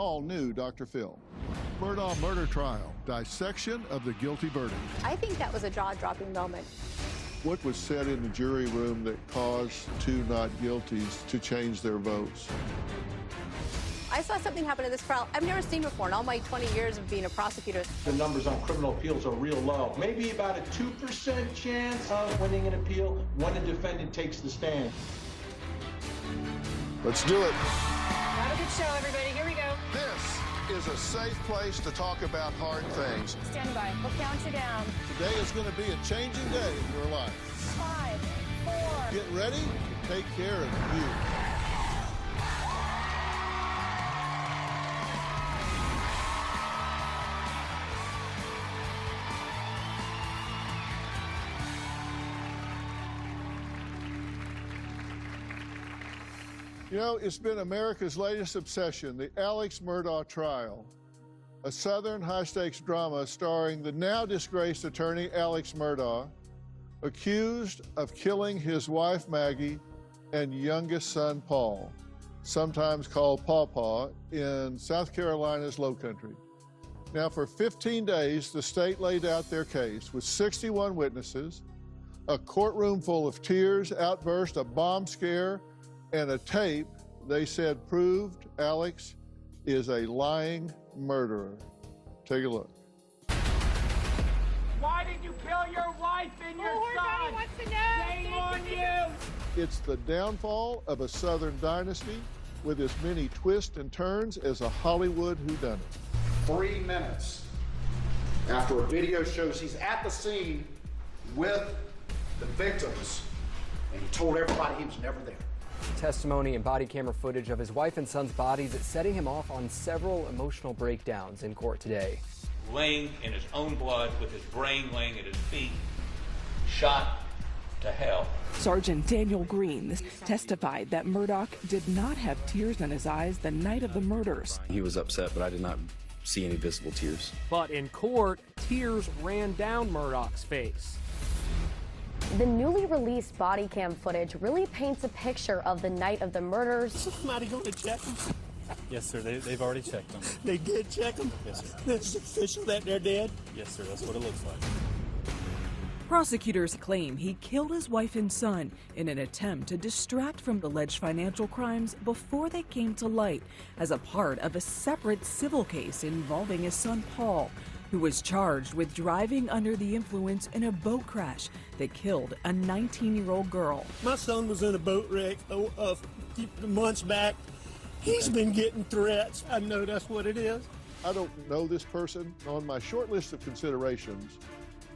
All new Dr. Phil. Murdaugh murder trial, dissection of the guilty verdict. I think that was a jaw-dropping moment. What was said in the jury room that caused two not guilties to change their votes? I saw something happen in this trial I've never seen before in all my 20 years of being a prosecutor. The numbers on criminal appeals are real low. Maybe about a 2% chance of winning an appeal when a defendant takes the stand. Let's do it. Have a good show, everybody. Here we go. This is a safe place to talk about hard things. Stand by. We'll count you down. Today is going to be a changing day in your life. 5, 4. Get ready to take care of you. You know, it's been America's latest obsession, the Alex Murdaugh trial, a Southern high-stakes drama starring the now-disgraced attorney Alex Murdaugh, accused of killing his wife Maggie and youngest son Paul, sometimes called Paw Paw, in South Carolina's Lowcountry. Now, for 15 days, the state laid out their case with 61 witnesses, a courtroom full of tears, outburst, a bomb scare, and a tape they said proved Alex is a lying murderer. Take a look. Why did you kill your wife and your son? Everybody wants to know. Shame on you! It's the downfall of a Southern dynasty with as many twists and turns as a Hollywood whodunit. 3 minutes after a video shows he's at the scene with the victims, and he told everybody he was never there. Testimony and body camera footage of his wife and son's bodies setting him off on several emotional breakdowns in court today. Laying in his own blood with his brain laying at his feet, shot to hell. Sergeant Daniel Green testified that Murdaugh did not have tears in his eyes the night of the murders. He was upset, but I did not see any visible tears. But in court, tears ran down Murdaugh's face. The newly released body cam footage really paints a picture of the night of the murders. Somebody going to check them? Yes, sir. They've already checked them. They did check them? Yes, sir. It's official that they're dead? Yes, sir. That's what it looks like. Prosecutors claim he killed his wife and son in an attempt to distract from alleged financial crimes before they came to light as a part of a separate civil case involving his son Paul, who was charged with driving under the influence in a boat crash that killed a 19-year-old girl. My son was in a boat wreck a few months back. He's been getting threats. I know that's what it is. I don't know this person. On my short list of considerations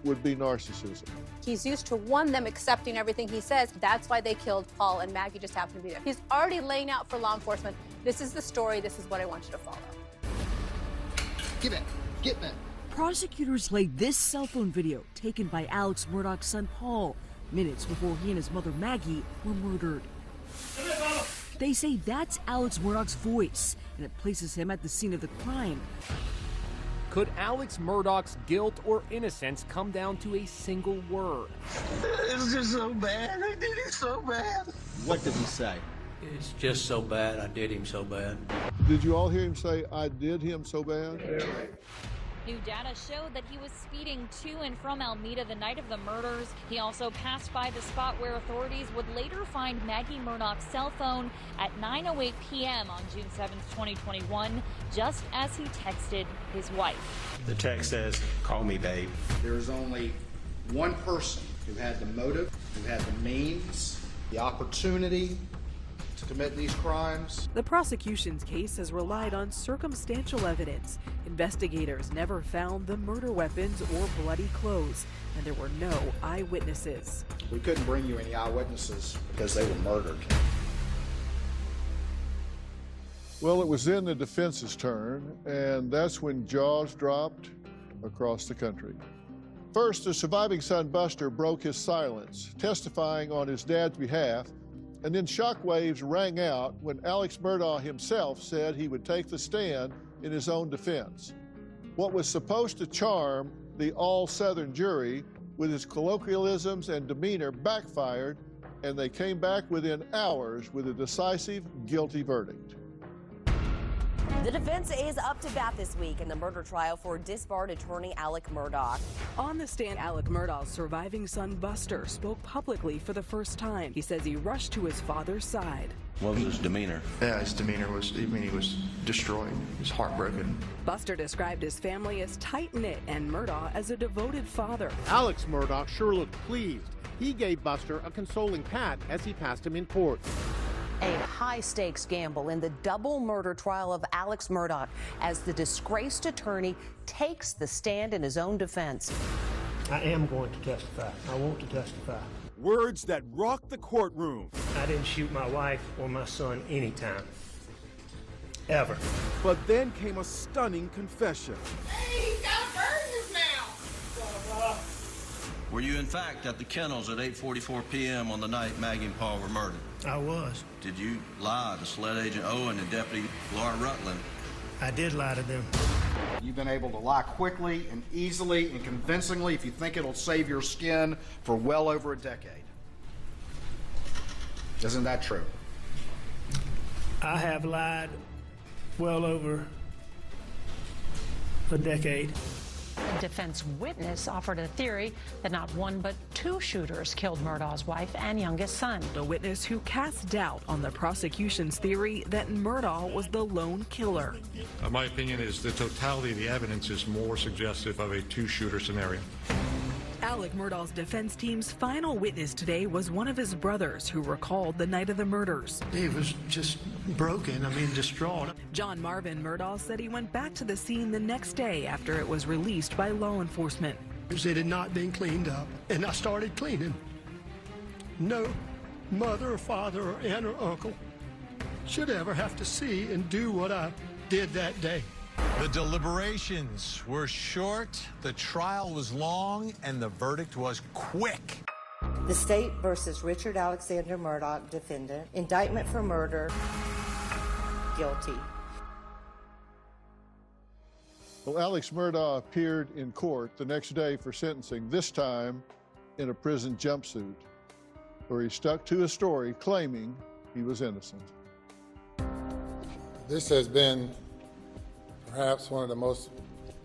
would be narcissism. He's used to, one, them accepting everything he says. That's why they killed Paul, and Maggie just happened to be there. He's already laying out for law enforcement, this is the story, this is what I want you to follow. Get in. Get in. Prosecutors laid this cell phone video taken by Alex Murdaugh's son Paul minutes before he and his mother Maggie were murdered. They say that's Alex Murdaugh's voice, and it places him at the scene of the crime. Could Alex Murdaugh's guilt or innocence come down to a single word? It's just so bad. I did it so bad. What did he say? It's just so bad. I did him so bad. Did you all hear him say, I did him so bad? New data showed that he was speeding to and from Alameda the night of the murders. He also passed by the spot where authorities would later find Maggie Murdaugh's cell phone at 9:08 p.m. on June 7th, 2021, just as he texted his wife. The text says, "Call me, babe." There's only one person who had the motive, who had the means, the opportunity to commit these crimes. The prosecution's case has relied on circumstantial evidence. Investigators never found the murder weapons or bloody clothes, and there were no eyewitnesses. We couldn't bring you any eyewitnesses because they were murdered. Well, it was then the defense's turn, and that's when jaws dropped across the country. First, the surviving son, Buster, broke his silence, testifying on his dad's behalf, and then shockwaves rang out when Alex Murdaugh himself said he would take the stand in his own defense. What was supposed to charm the all-Southern jury with his colloquialisms and demeanor backfired, and they came back within hours with a decisive guilty verdict. The defense is up to bat this week in the murder trial for disbarred attorney Alex Murdaugh. On the stand, Alex Murdaugh's surviving son Buster spoke publicly for the first time. He says he rushed to his father's side. What was his demeanor? Yeah, his demeanor was, he was destroyed. He was heartbroken. Buster described his family as tight-knit and Murdaugh as a devoted father. Alex Murdaugh sure looked pleased. He gave Buster a consoling pat as he passed him in court. A high-stakes gamble in the double murder trial of Alex Murdaugh as the disgraced attorney takes the stand in his own defense. I am going to testify. I want to testify. Words that rocked the courtroom. I didn't shoot my wife or my son anytime. Ever. But then came a stunning confession. Hey, he's got a bird in his mouth. Were you in fact at the kennels at 8:44 p.m. on the night Maggie and Paul were murdered? I was. Did you lie to Sled Agent Owen and Deputy Laura Rutland? I did lie to them. You've been able to lie quickly and easily and convincingly if you think it'll save your skin for well over a decade. Isn't that true? I have lied well over a decade. A defense witness offered a theory that not one but two shooters killed Murdaugh's wife and youngest son. A witness who cast doubt on the prosecution's theory that Murdaugh was the lone killer. My opinion is the totality of the evidence is more suggestive of a two-shooter scenario. Alex Murdaugh's defense team's final witness today was one of his brothers who recalled the night of the murders. He was just broken, distraught. John Marvin Murdaugh said he went back to the scene the next day after it was released by law enforcement. It had not been cleaned up, and I started cleaning. No mother or father or aunt or uncle should ever have to see and do what I did that day. The deliberations were short, the trial was long, and the verdict was quick. The State versus Richard Alexander Murdaugh, defendant. Indictment for murder. Guilty. Well, Alex Murdaugh appeared in court the next day for sentencing, this time in a prison jumpsuit, where he stuck to his story, claiming he was innocent. This has been perhaps one of the most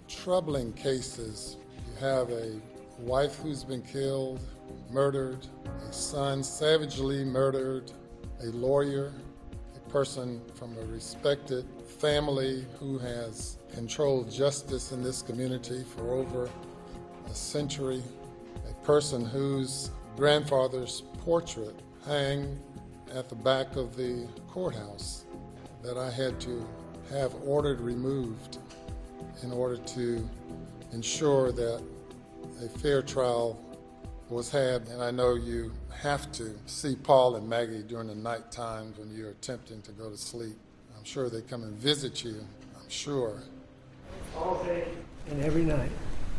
troubling cases. You have a wife who's been killed, murdered, a son savagely murdered, a lawyer, a person from a respected family who has controlled justice in this community for over a century, a person whose grandfather's portrait hung at the back of the courthouse that I had to have ordered removed in order to ensure that a fair trial was had. And I know you have to see Paul and Maggie during the night times when you're attempting to go to sleep. I'm sure they come and visit you, I'm sure. All day and every night.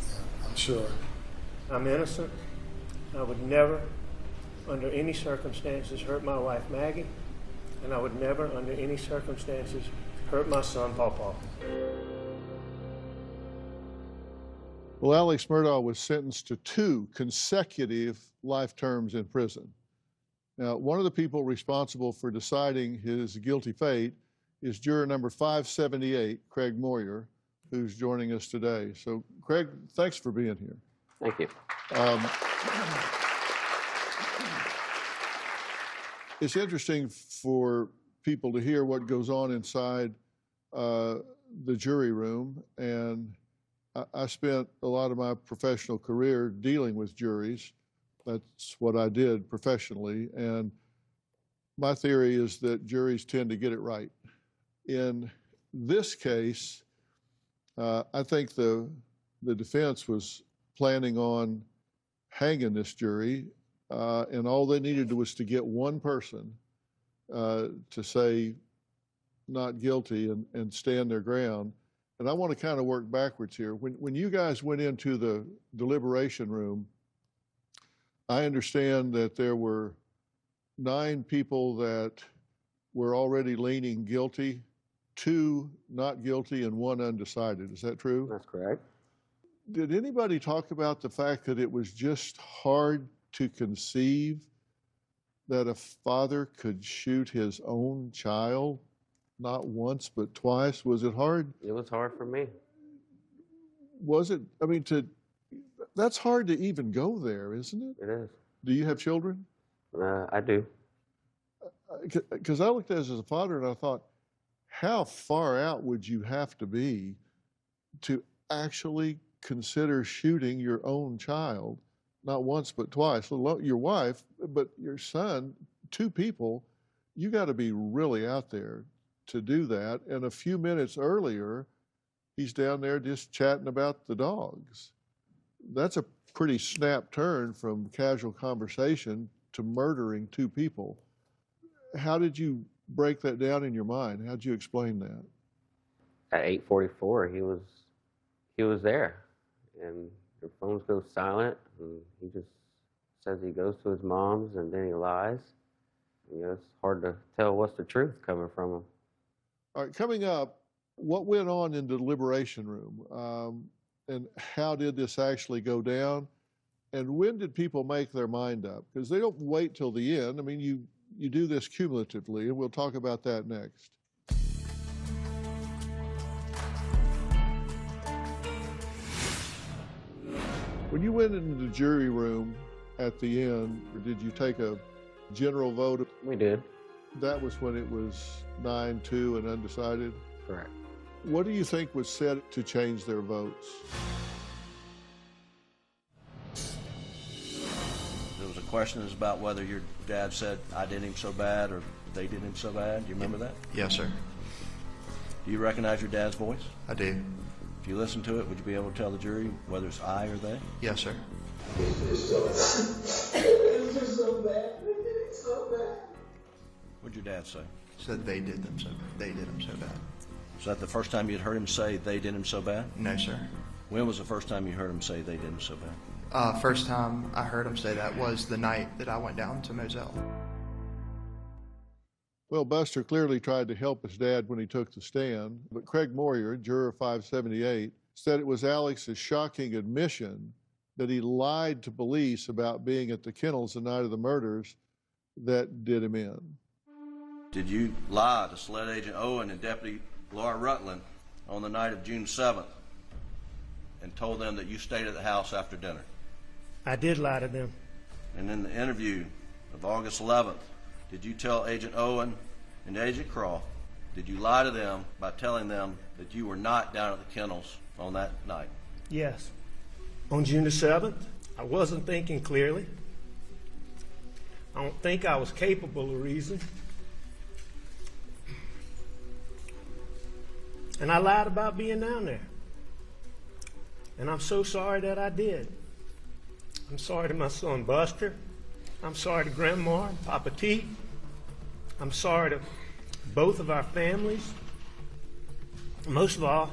Yeah, I'm sure. I'm innocent. I would never, under any circumstances, hurt my wife Maggie, and I would never, under any circumstances, hurt my son, Paul. Well, Alex Murdaugh was sentenced to 2 consecutive life terms in prison. Now, one of the people responsible for deciding his guilty fate is juror number 578, Craig Moyer, who's joining us today. So, Craig, thanks for being here. Thank you. It's interesting for people to hear what goes on inside the jury room, and I spent a lot of my professional career dealing with juries. That's what I did professionally, and my theory is that juries tend to get it right. In this case, I think the defense was planning on hanging this jury, and all they needed was to get one person to say not guilty and stand their ground. And I want to kind of work backwards here. When you guys went into the deliberation room, I understand that there were 9 people that were already leaning guilty, 2 not guilty, and 1 undecided. Is that true? That's correct. Did anybody talk about the fact that it was just hard to conceive that a father could shoot his own child? Not once, but twice. Was it hard? It was hard for me. Was it? I mean, that's hard to even go there, isn't it? It is. Do you have children? I do. Because I looked at it as a father and I thought, how far out would you have to be to actually consider shooting your own child? Not once, but twice. Your wife, but your son, two people, you got to be really out there to do that. And a few minutes earlier, he's down there just chatting about the dogs. That's a pretty snap turn from casual conversation to murdering two people. How did you break that down in your mind? How did you explain that? At 8:44, he was there, and the phones go silent, and he just says he goes to his mom's, and then he lies. You know, it's hard to tell what's the truth coming from him. All right, coming up, what went on in the deliberation room, and how did this actually go down, and when did people make their mind up? Because they don't wait till the end. I mean, you do this cumulatively, and we'll talk about that next. When you went into the jury room at the end, or did you take a general vote? We did. That was when it was 9-2 and undecided? Correct. What do you think was said to change their votes? There was a question about whether your dad said, I did him so bad, or they did him so bad. Do you remember that? Yes, sir. Do you recognize your dad's voice? I do. If you listen to it, would you be able to tell the jury whether it's I or they? Yes, sir. It's just so bad. It's so bad. What'd your dad say? Said they did him so bad. Was that the first time you'd heard him say they did him so bad? No, sir. When was the first time you heard him say they did him so bad? First time I heard him say that was the night that I went down to Moselle. Well, Buster clearly tried to help his dad when he took the stand, but Craig Moyer, juror 578, said it was Alex's shocking admission that he lied to police about being at the kennels the night of the murders that did him in. Did you lie to SLED Agent Owen and Deputy Laura Rutland on the night of June 7th and told them that you stayed at the house after dinner? I did lie to them. And in the interview of August 11th, did you tell Agent Owen and Agent Croft, did you lie to them by telling them that you were not down at the kennels on that night? Yes. On June the 7th, I wasn't thinking clearly. I don't think I was capable of reason. And I lied about being down there. And I'm so sorry that I did. I'm sorry to my son Buster. I'm sorry to Grandma and Papa T. I'm sorry to both of our families. Most of all,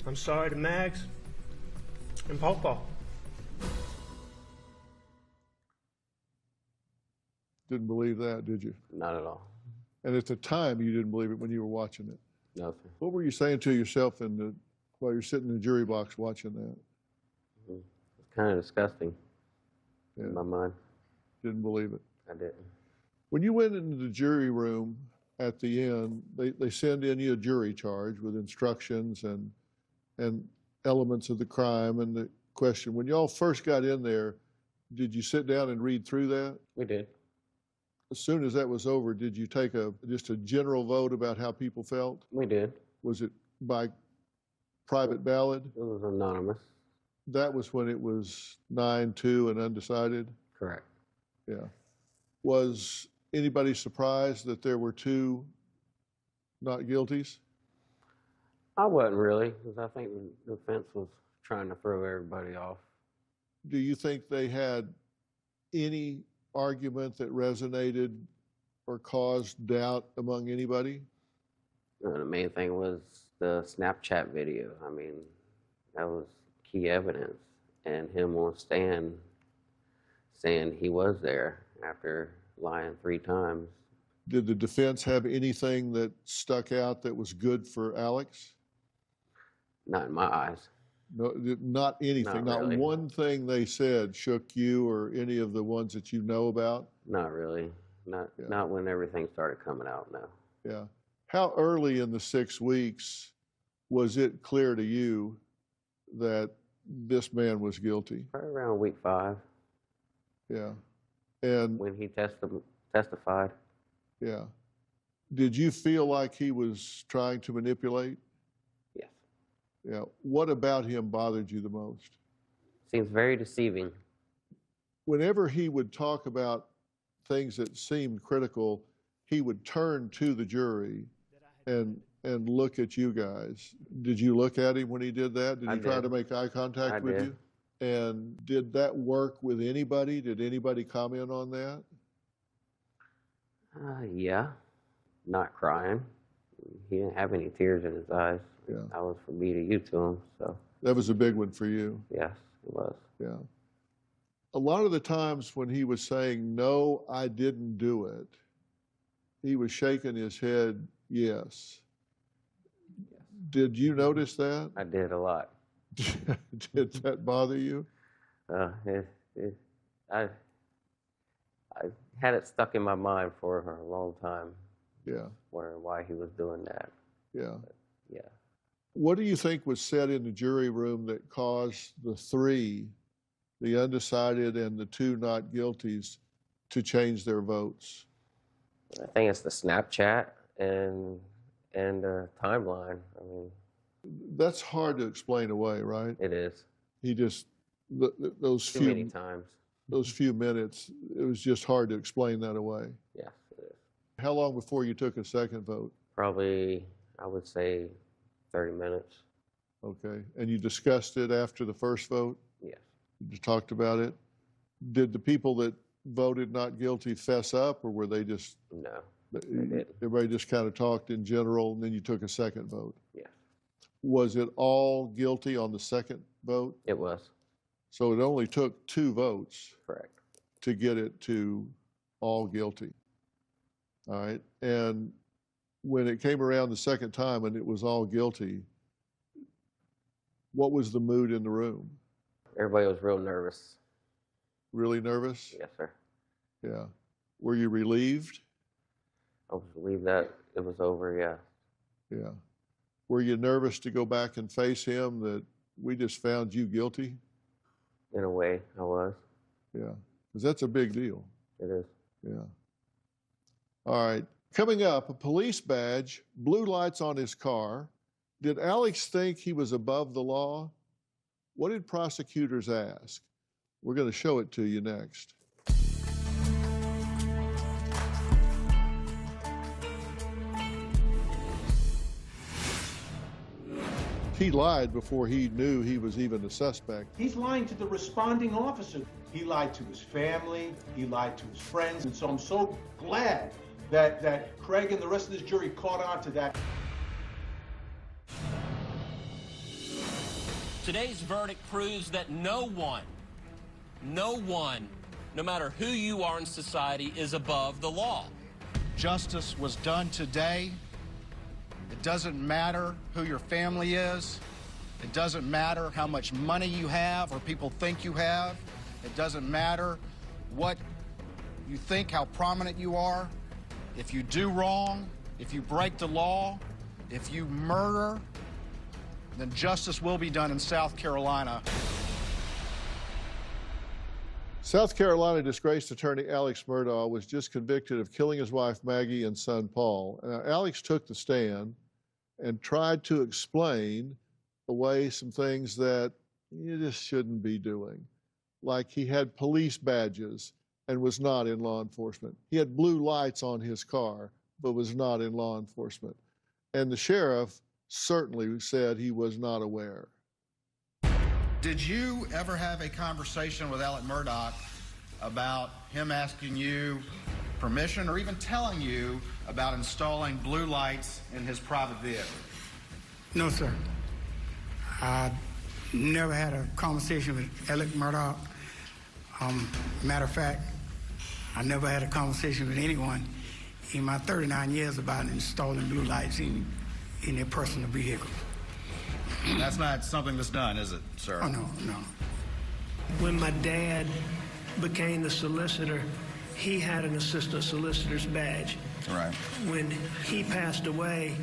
I'm sorry to Mags and Pawpaw. Didn't believe that, did you? Not at all. And at the time, you didn't believe it when you were watching it? No, sir. What were you saying to yourself while you're sitting in the jury box watching that? It's kind of disgusting in my mind. Didn't believe it? I didn't. When you went into the jury room at the end, they send in you a jury charge with instructions and elements of the crime and the question. When y'all first got in there, did you sit down and read through that? We did. As soon as that was over, did you take just a general vote about how people felt? We did. Was it by private ballot? It was anonymous. That was when it was 9-2 and undecided? Correct. Yeah. Was anybody surprised that there were two not guilties? I wasn't really, because I think the defense was trying to throw everybody off. Do you think they had any argument that resonated or caused doubt among anybody? The main thing was the Snapchat video. I mean, that was key evidence. And him on stand saying he was there after lying 3 times. Did the defense have anything that stuck out that was good for Alex? Not in my eyes. No, not anything. Not really. One thing they said shook you or any of the ones that you know about? Not really. Not when everything started coming out, no. Yeah. How early in the 6 weeks was it clear to you that this man was guilty? Probably around week 5. Yeah. And when he testified. Yeah. Did you feel like he was trying to manipulate? Yes. Yeah. What about him bothered you the most? Seems very deceiving. Whenever he would talk about things that seemed critical, he would turn to the jury and look at you guys. Did you look at him when he did that? Did he try to make eye contact with you? And did that work with anybody? Did anybody comment on that? Yeah. Not crying. He didn't have any tears in his eyes. Yeah. That was from me to you to him, so. That was a big one for you. Yes, it was. Yeah. A lot of the times when he was saying, no, I didn't do it, he was shaking his head, yes. Did you notice that? I did a lot. Did that bother you? I had it stuck in my mind for a long time. Yeah. Why he was doing that. Yeah. But, yeah. What do you think was said in the jury room that caused the 3, the undecided and the 2 not guilties, to change their votes? I think it's the Snapchat and the timeline. I mean, that's hard to explain away, right? It is. He just those Too few many times. Those few minutes, it was just hard to explain that away. Yes, it is. How long before you took a second vote? Probably, I would say, 30 minutes. Okay, and you discussed it after the first vote? Yes. You talked about it. Did the people that voted not guilty fess up, or were they just? No. Everybody just kind of talked in general, and then you took a second vote? Yes. Was it all guilty on the second vote? It was. So it only took 2 votes. Correct. To get it to all guilty. All right. And when it came around the second time and it was all guilty, what was the mood in the room? Everybody was real nervous. Really nervous? Yes, sir. Yeah. Were you relieved? I was relieved that it was over, yeah. Yeah. Were you nervous to go back and face him that we just found you guilty? In a way, I was. Yeah. Because that's a big deal. It is. Yeah. All right. Coming up, a police badge, blue lights on his car. Did Alex think he was above the law? What did prosecutors ask? We're going to show it to you next. He lied before he knew he was even a suspect. He's lying to the responding officer. He lied to his family, he lied to his friends, and so I'm so glad that Craig and the rest of this jury caught on to that. Today's verdict proves that no one, no matter who you are in society, is above the law. Justice was done today. It doesn't matter who your family is. It doesn't matter how much money you have or people think you have. It doesn't matter what you think, how prominent you are. If you do wrong, if you break the law, if you murder, then justice will be done in South Carolina. South Carolina disgraced attorney Alex Murdaugh was just convicted of killing his wife Maggie and son Paul. Now, Alex took the stand and tried to explain away some things that you just shouldn't be doing. Like he had police badges and was not in law enforcement. He had blue lights on his car, but was not in law enforcement. And the sheriff certainly said he was not aware. Did you ever have a conversation with Alex Murdaugh about him asking you permission or even telling you about installing blue lights in his private vehicle? No, sir. I never had a conversation with Alex Murdaugh. Matter of fact, I never had a conversation with anyone in my 39 years about installing blue lights in their personal vehicles. That's not something that's done, is it, sir? Oh, no, no. When my dad became the solicitor, he had an assistant solicitor's badge. Right. When he passed away,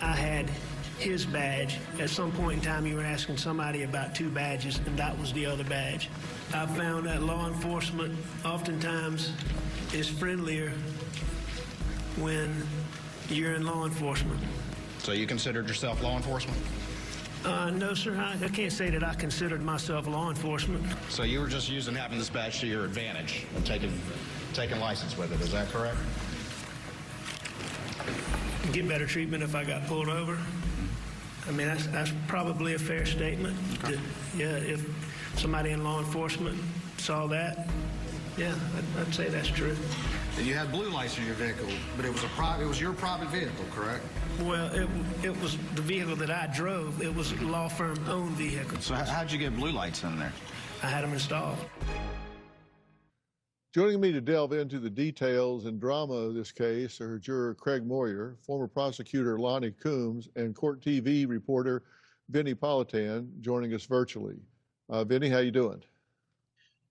I had his badge. At some point in time, you were asking somebody about 2 badges, and that was the other badge. I found that law enforcement oftentimes is friendlier when you're in law enforcement. So you considered yourself law enforcement? No, sir. I can't say that I considered myself law enforcement. So you were just using having this badge to your advantage and taking license with it, is that correct? Get better treatment if I got pulled over. I mean, that's probably a fair statement. Okay. Yeah, if somebody in law enforcement saw that, yeah, I'd say that's true. And you had blue lights in your vehicle, but it was your private vehicle, correct? Well, it was the vehicle that I drove. It was a law firm owned vehicle. So how'd you get blue lights in there? I had them installed. Joining me to delve into the details and drama of this case are juror Craig Moyer, former prosecutor Lonnie Coombs, and court TV reporter Vinny Politan, joining us virtually. Vinny, how you doing?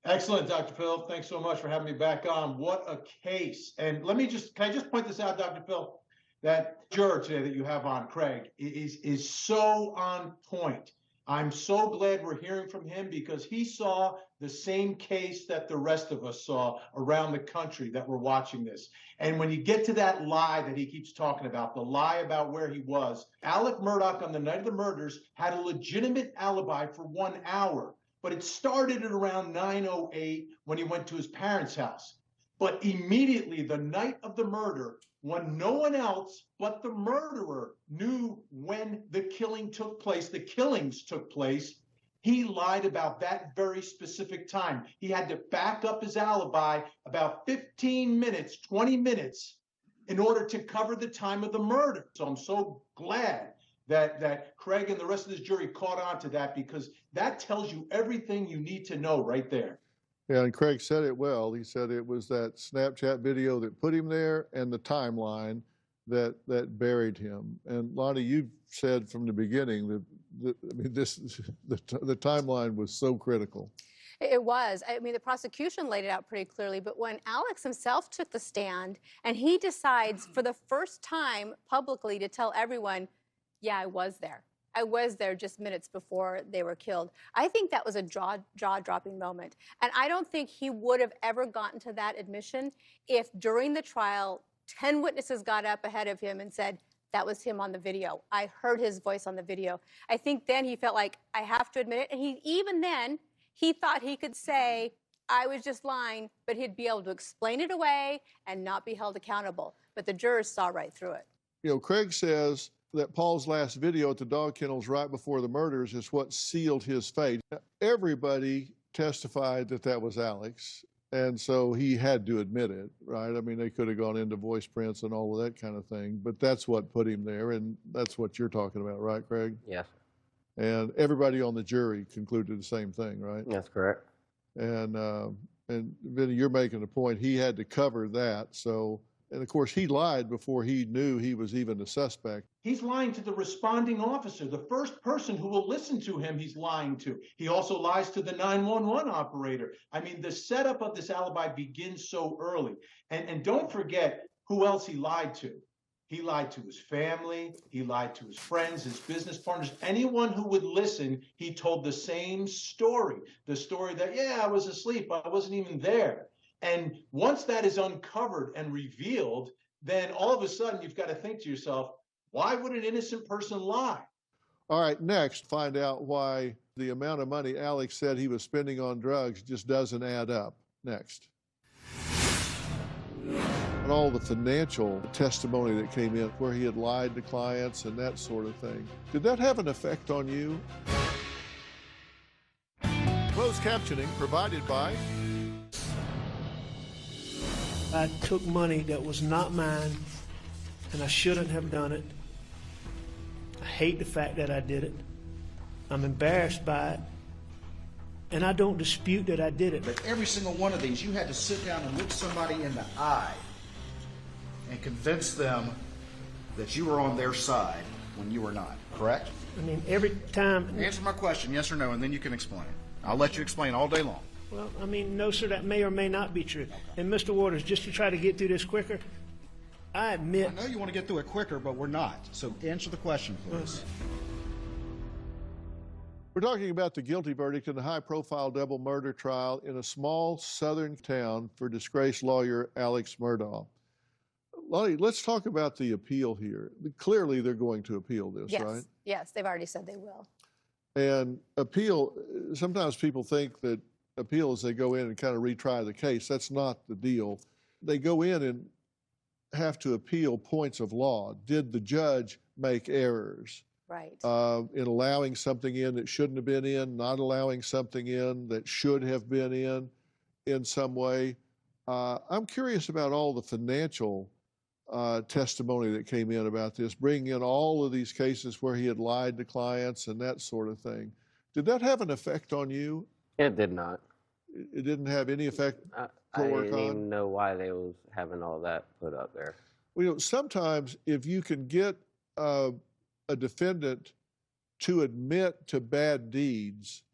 Excellent, Dr. Phil. Thanks so much for having me back on. What a case. And can I just point this out, Dr. Phil? That juror today that you have on, Craig, is so on point. I'm so glad we're hearing from him because he saw the same case that the rest of us saw around the country that were watching this. And when you get to that lie that he keeps talking about, the lie about where he was, Alex Murdaugh on the night of the murders had a legitimate alibi for 1 hour. But it started at around 9:08 when he went to his parents' house. But immediately, the night of the murder, when no one else but the murderer knew when the killings took place, he lied about that very specific time. He had to back up his alibi about 15 minutes, 20 minutes in order to cover the time of the murder. So I'm so glad that Craig and the rest of this jury caught on to that because that tells you everything you need to know right there. Yeah, and Craig said it well. He said it was that Snapchat video that put him there and the timeline that buried him. And Lonnie, you've said from the beginning that the timeline was so critical. It was. I mean, the prosecution laid it out pretty clearly, but when Alex himself took the stand and he decides for the first time publicly to tell everyone, yeah, I was there. I was there just minutes before they were killed. I think that was a jaw-dropping moment. And I don't think he would have ever gotten to that admission if during the trial 10 witnesses got up ahead of him and said, that was him on the video. I heard his voice on the video. I think then he felt like, I have to admit it. And even then, he thought he could say, I was just lying, but he'd be able to explain it away and not be held accountable. But the jurors saw right through it. You know, Craig says that Paul's last video at the dog kennels right before the murders is what sealed his fate. Everybody testified that that was Alex, and so he had to admit it, right? I mean, they could have gone into voice prints and all of that kind of thing, but that's what put him there, and that's what you're talking about, right, Craig? Yes. And everybody on the jury concluded the same thing, right? That's correct. And Vinny, you're making a point. He had to cover that, so... And, of course, he lied before he knew he was even a suspect. He's lying to the responding officer. The first person who will listen to him, he's lying to. He also lies to the 911 operator. I mean, the setup of this alibi begins so early. And don't forget who else he lied to. He lied to his family. He lied to his friends, his business partners. Anyone who would listen, he told the same story. The story that, yeah, I was asleep. I wasn't even there. And once that is uncovered and revealed, then all of a sudden you've got to think to yourself, why would an innocent person lie? All right, next, find out why the amount of money Alex said he was spending on drugs just doesn't add up. Next. And all the financial testimony that came in where he had lied to clients and that sort of thing. Did that have an effect on you? Closed captioning provided by... I took money that was not mine, and I shouldn't have done it. I hate the fact that I did it. I'm embarrassed by it, and I don't dispute that I did it. But every single one of these, you had to sit down and look somebody in the eye and convince them that you were on their side when you were not, correct? I mean, every time... Answer my question, yes or no, and then you can explain. I'll let you explain all day long. Well, I mean, no, sir, that may or may not be true. And Mr. Waters, just to try to get through this quicker, I admit... I know you want to get through it quicker, but we're not. So answer the question, please. We're talking about the guilty verdict in the high-profile double murder trial in a small southern town for disgraced lawyer Alex Murdaugh. Lonnie, let's talk about the appeal here. Clearly, they're going to appeal this, Yes. right? Yes, they've already said they will. And appeal, sometimes people think that appeal is they go in and kind of retry the case. That's not the deal. They go in and have to appeal points of law. Did the judge make errors? Right. In allowing something in that shouldn't have been in, not allowing something in that should have been in some way. I'm curious about all the financial testimony that came in about this, bringing in all of these cases where he had lied to clients and that sort of thing. Did that have an effect on you? It did not. It didn't have any effect I to work didn't on? even know why they was having all that put up there. Well, you know, sometimes if you can get a defendant to admit to bad deeds,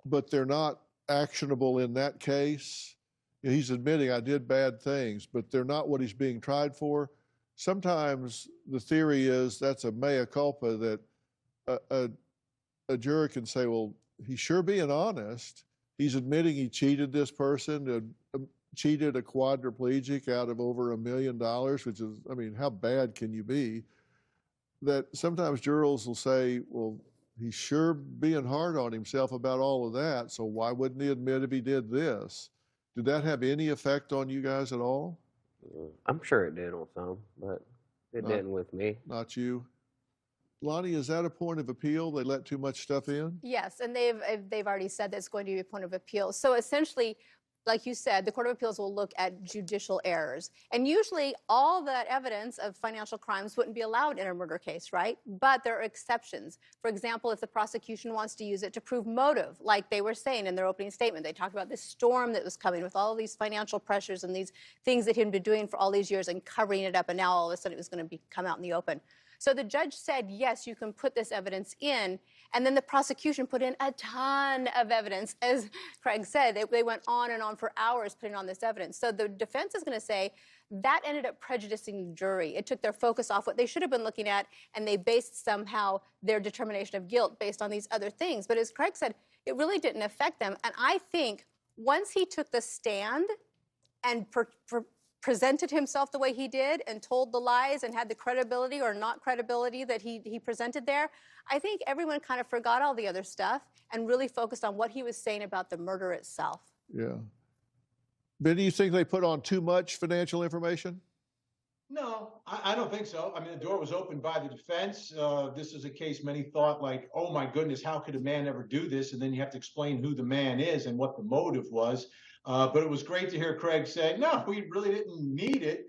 but they're not actionable in that case, you know, he's admitting I did bad things, but they're not what he's being tried for. Sometimes the theory is that's a mea culpa, that a juror can say, well, he's sure being honest. He's admitting he cheated this person, cheated a quadriplegic out of over $1 million, which is, I mean, how bad can you be? That sometimes jurors will say, well, he's sure being hard on himself about all of that, so why wouldn't he admit if he did this? Did that have any effect on you guys at all? I'm sure it did on some, but it didn't with me. Not you? Lonnie, is that a point of appeal? They let too much stuff in? Yes, and they've already said that's going to be a point of appeal. So essentially, like you said, the Court of Appeals will look at judicial errors. And usually all that evidence of financial crimes wouldn't be allowed in a murder case, right? But there are exceptions. For example, if the prosecution wants to use it to prove motive, like they were saying in their opening statement, they talked about this storm that was coming with all of these financial pressures and these things that he'd been doing for all these years and covering it up, and now all of a sudden it was going to come out in the open. So the judge said, yes, you can put this evidence in, and then the prosecution put in a ton of evidence. As Craig said, they went on and on for hours putting on this evidence. So the defense is going to say that ended up prejudicing the jury. It took their focus off what they should have been looking at, and they based somehow their determination of guilt based on these other things. But as Craig said, it really didn't affect them. And I think once he took the stand and presented himself the way he did and told the lies and had the credibility or not credibility that he presented there, I think everyone kind of forgot all the other stuff and really focused on what he was saying about the murder itself. Yeah. Ben, do you think they put on too much financial information? No, I don't think so. I mean, the door was opened by the defense. This is a case many thought like, oh my goodness, how could a man ever do this? And then you have to explain who the man is and what the motive was. But it was great to hear Craig say, no, we really didn't need it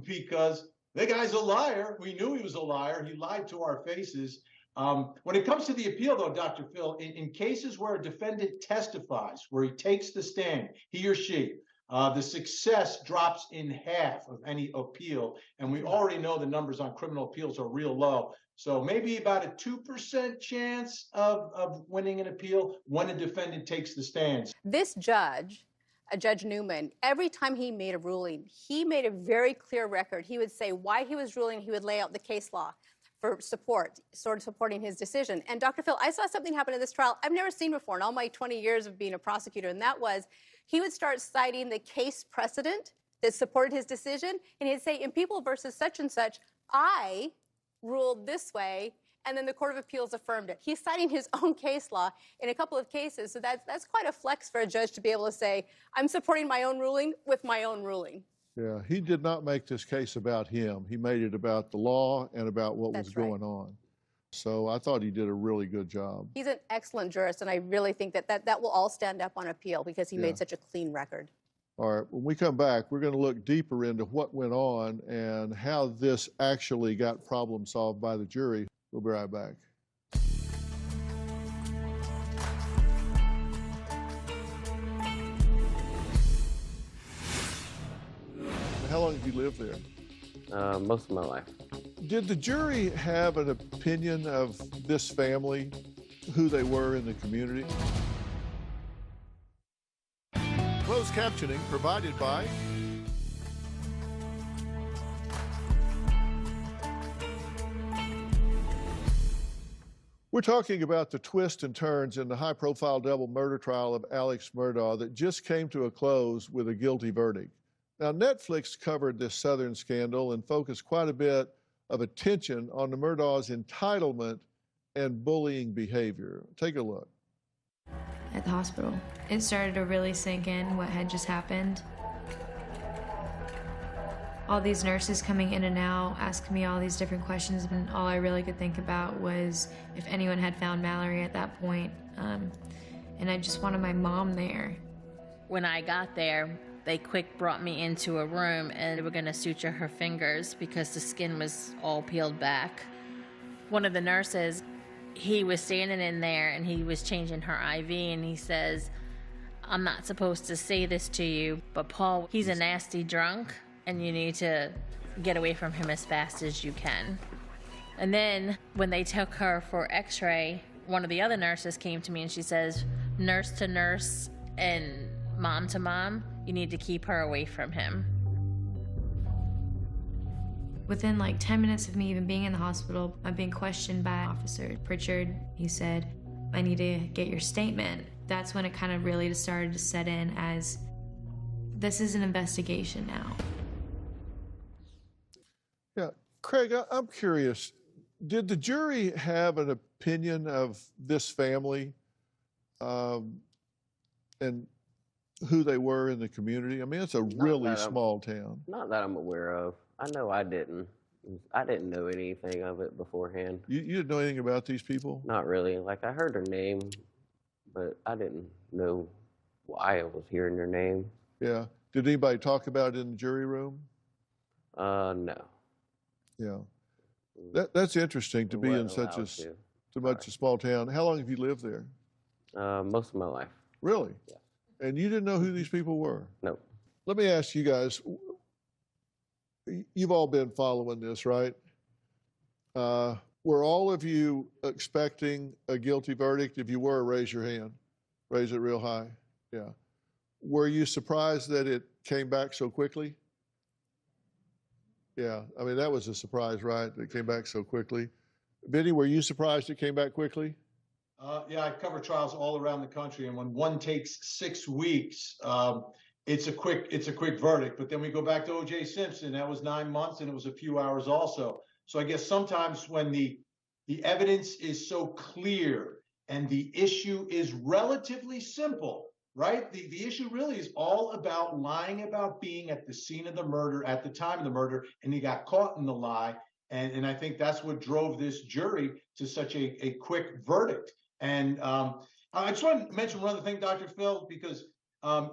because the guy's a liar. We knew he was a liar. He lied to our faces. When it comes to the appeal, though, Dr. Phil, in cases where a defendant testifies, where he takes the stand, he or she, the success drops in half of any appeal. And we already know the numbers on criminal appeals are real low. So maybe about a 2% chance of winning an appeal when a defendant takes the stand. This judge, Judge Newman, every time he made a ruling, he made a very clear record. He would say why he was ruling. He would lay out the case law for support, sort of supporting his decision. And Dr. Phil, I saw something happen in this trial I've never seen before in all my 20 years of being a prosecutor, and that was he would start citing the case precedent that supported his decision, and he'd say, in People versus such and such, I ruled this way, and then the Court of Appeals affirmed it. He's citing his own case law in a couple of cases, so that's quite a flex for a judge to be able to say, I'm supporting my own ruling with my own ruling. Yeah, he did not make this case about him. He made it about the law and about what was going on. So I thought he did a really good job. He's an excellent jurist, and I really think that will all stand up on appeal because he made such a clean record. All right, when we come back, we're going to look deeper into what went on and how this actually got problem solved by the jury. We'll be right back. How long have you lived there? Most of my life. Did the jury have an opinion of this family, who they were in the community? Closed captioning provided by We're talking about the twists and turns in the high-profile double murder trial of Alex Murdaugh that just came to a close with a guilty verdict. Now, Netflix covered this Southern scandal and focused quite a bit of attention on the Murdaugh's entitlement and bullying behavior. Take a look. At the hospital, it started to really sink in what had just happened. All these nurses coming in and out, asking me all these different questions, and all I really could think about was if anyone had found Mallory at that point. And I just wanted my mom there. When I got there, they quick brought me into a room and they were gonna suture her fingers because the skin was all peeled back. One of the nurses, he was standing in there and he was changing her IV and he says, "I'm not supposed to say this to you, but Paul, he's a nasty drunk and you need to get away from him as fast as you can." And then when they took her for x-ray, one of the other nurses came to me and she says, "Nurse to nurse and mom to mom, you need to keep her away from him." Within like 10 minutes of me even being in the hospital, I'm being questioned by Officer Pritchard. He said, "I need to get your statement." That's when it kind of really started to set in as, this is an investigation now. Yeah, Craig, I'm curious, did the jury have an opinion of this family and who they were in the community? I mean, it's a really small town. Not that I'm aware of. I know I didn't. I didn't know anything of it beforehand. You didn't know anything about these people? Not really. Like, I heard their name, but I didn't know why I was hearing their name. Yeah. Did anybody talk about it in the jury room? No. Yeah. That's interesting to be in such a small town. How long have you lived there? Most of my life. Really? Yeah. And you didn't know who these people were? No. Let me ask you guys, you've all been following this, right? Were all of you expecting a guilty verdict? If you were, raise your hand. Raise it real high. Yeah. Were you surprised that it came back so quickly? Yeah. I mean, that was a surprise, right? It came back so quickly. Benny, were you surprised it came back quickly? Yeah, I cover trials all around the country, and when one takes 6 weeks, it's a quick verdict. But then we go back to O.J. Simpson. That was 9 months, and it was a few hours also. So I guess sometimes when the evidence is so clear and the issue is relatively simple, right? The issue really is all about lying about being at the scene of the murder at the time of the murder, and he got caught in the lie. And I think that's what drove this jury to such a quick verdict. And I just want to mention one other thing, Dr. Phil, because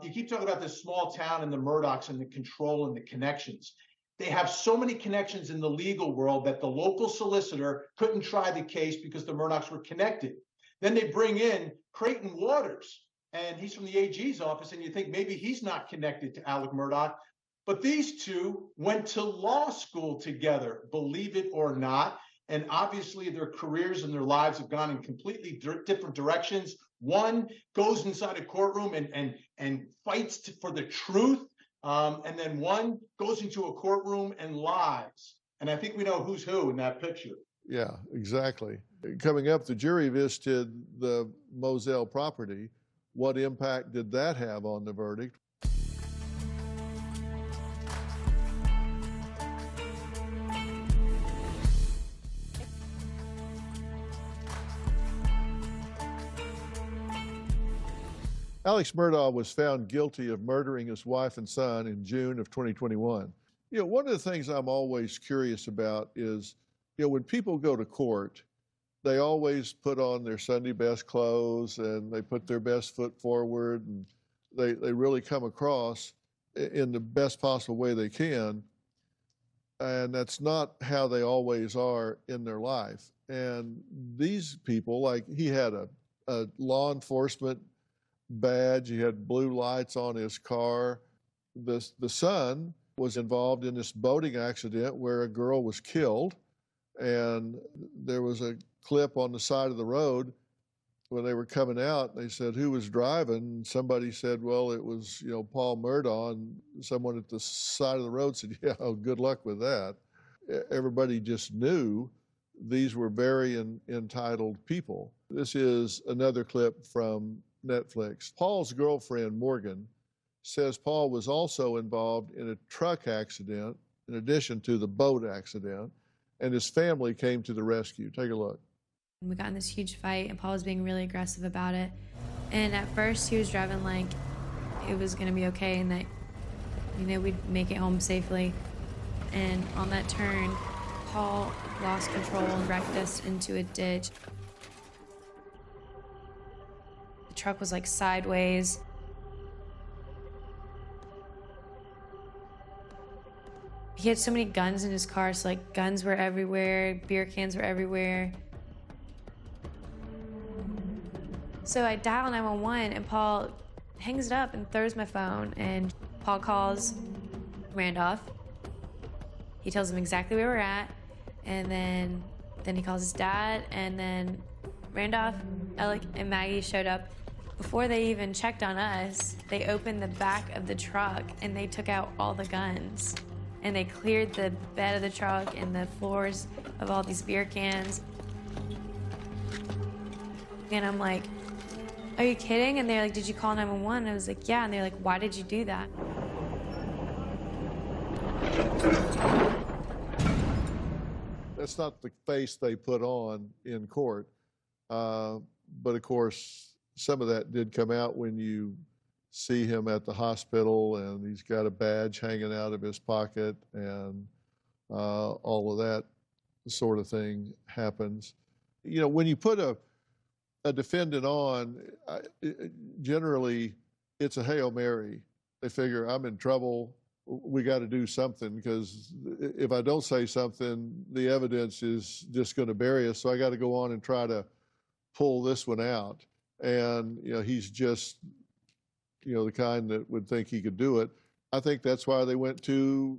you keep talking about this small town and the Murdaughs and the control and the connections. They have so many connections in the legal world that the local solicitor couldn't try the case because the Murdaughs were connected. Then they bring in Creighton Waters, and he's from the AG's office, and you think maybe he's not connected to Alex Murdaugh. But these two went to law school together, believe it or not. And obviously their careers and their lives have gone in completely different directions. One goes inside a courtroom and fights for the truth. And then one goes into a courtroom and lies. And I think we know who's who in that picture. Yeah, exactly. Coming up, the jury visited the Moselle property. What impact did that have on the verdict? Alex Murdaugh was found guilty of murdering his wife and son in June of 2021. You know, one of the things I'm always curious about is, you know, when people go to court, they always put on their Sunday best clothes and they put their best foot forward and they really come across in the best possible way they can. And that's not how they always are in their life. And these people, like he had a law enforcement badge, he had blue lights on his car. The son was involved in this boating accident where a girl was killed, and there was a clip on the side of the road when they were coming out, they said, who was driving? Somebody said, well, it was, Paul Murdaugh. And someone at the side of the road said, yeah, oh, good luck with that. Everybody just knew these were very entitled people. This is another clip from Netflix. Paul's girlfriend, Morgan, says Paul was also involved in a truck accident in addition to the boat accident, and his family came to the rescue. Take a look. We got in this huge fight, and Paul was being really aggressive about it. And at first, he was driving like it was going to be okay and that, we'd make it home safely. And on that turn, Paul lost control and wrecked us into a ditch. The truck was like sideways. He had so many guns in his car, so like guns were everywhere, beer cans were everywhere. So I dial 911 and Paul hangs it up and throws my phone, and Paul calls Randolph. He tells him exactly where we're at, and then he calls his dad, and then Randolph, Alec, and Maggie showed up. Before they even checked on us, they opened the back of the truck and they took out all the guns. And they cleared the bed of the truck and the floors of all these beer cans. And I'm like, are you kidding? And they're like, did you call 911? And I was like, yeah. And they're like, why did you do that? That's not the face they put on in court. But of course, some of that did come out when you see him at the hospital and he's got a badge hanging out of his pocket, and all of that sort of thing happens. When you put a defendant on, generally it's a Hail Mary. They figure, I'm in trouble, we got to do something, because if I don't say something, the evidence is just going to bury us, so I got to go on and try to pull this one out. And he's just the kind that would think he could do it. I think that's why they went to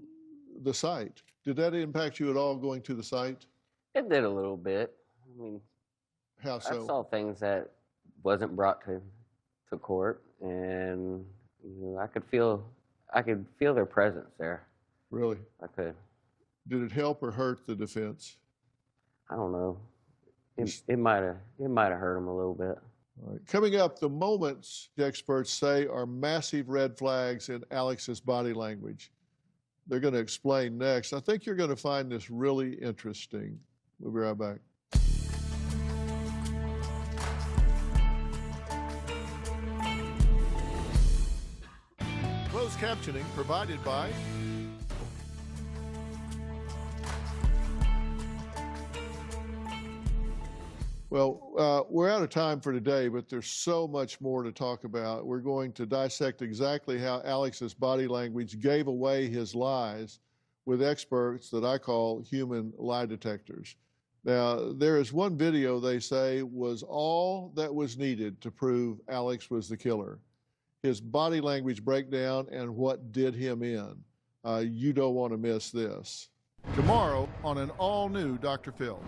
the site. Did that impact you at all, going to the site? It did a little bit. I mean, how so? I saw things that wasn't brought to court, and I could feel their presence there. Really? I could. Did it help or hurt the defense? I don't know. It might have hurt them a little bit. All right. Coming up, the moments experts say are massive red flags in Alex's body language. They're going to explain next. I think you're going to find this really interesting. We'll be right back. Closed captioning provided by Well, we're out of time for today, but there's so much more to talk about. We're going to dissect exactly how Alex's body language gave away his lies with experts that I call human lie detectors. Now, there is one video they say was all that was needed to prove Alex was the killer. His body language breakdown and what did him in. You don't want to miss this. Tomorrow on an all-new Dr. Phil.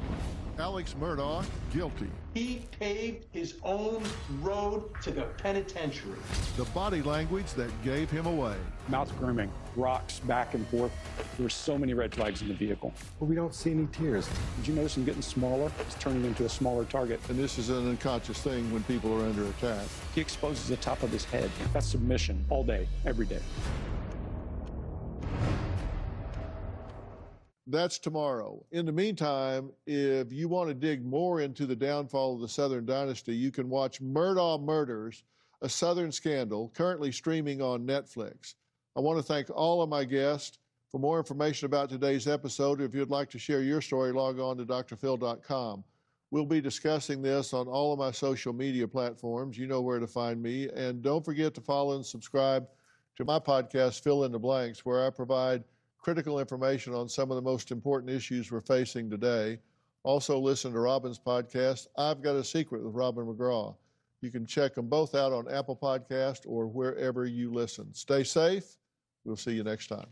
Alex Murdaugh, guilty. He paved his own road to the penitentiary. The body language that gave him away. Mouth grooming, rocks back and forth. There were so many red flags in the vehicle. But we don't see any tears. Did you notice him getting smaller? It's turning into a smaller target. And this is an unconscious thing when people are under attack. He exposes the top of his head. That's submission all day, every day. That's tomorrow. In the meantime, if you want to dig more into the downfall of the Southern Dynasty, you can watch Murdaugh Murders, A Southern Scandal, currently streaming on Netflix. I want to thank all of my guests. For more information about today's episode, if you'd like to share your story, log on to drphil.com. We'll be discussing this on all of my social media platforms. You know where to find me. And don't forget to follow and subscribe to my podcast, Fill in the Blanks, where I provide critical information on some of the most important issues we're facing today. Also listen to Robin's podcast, I've Got a Secret with Robin McGraw. You can check them both out on Apple Podcast or wherever you listen. Stay safe. We'll see you next time.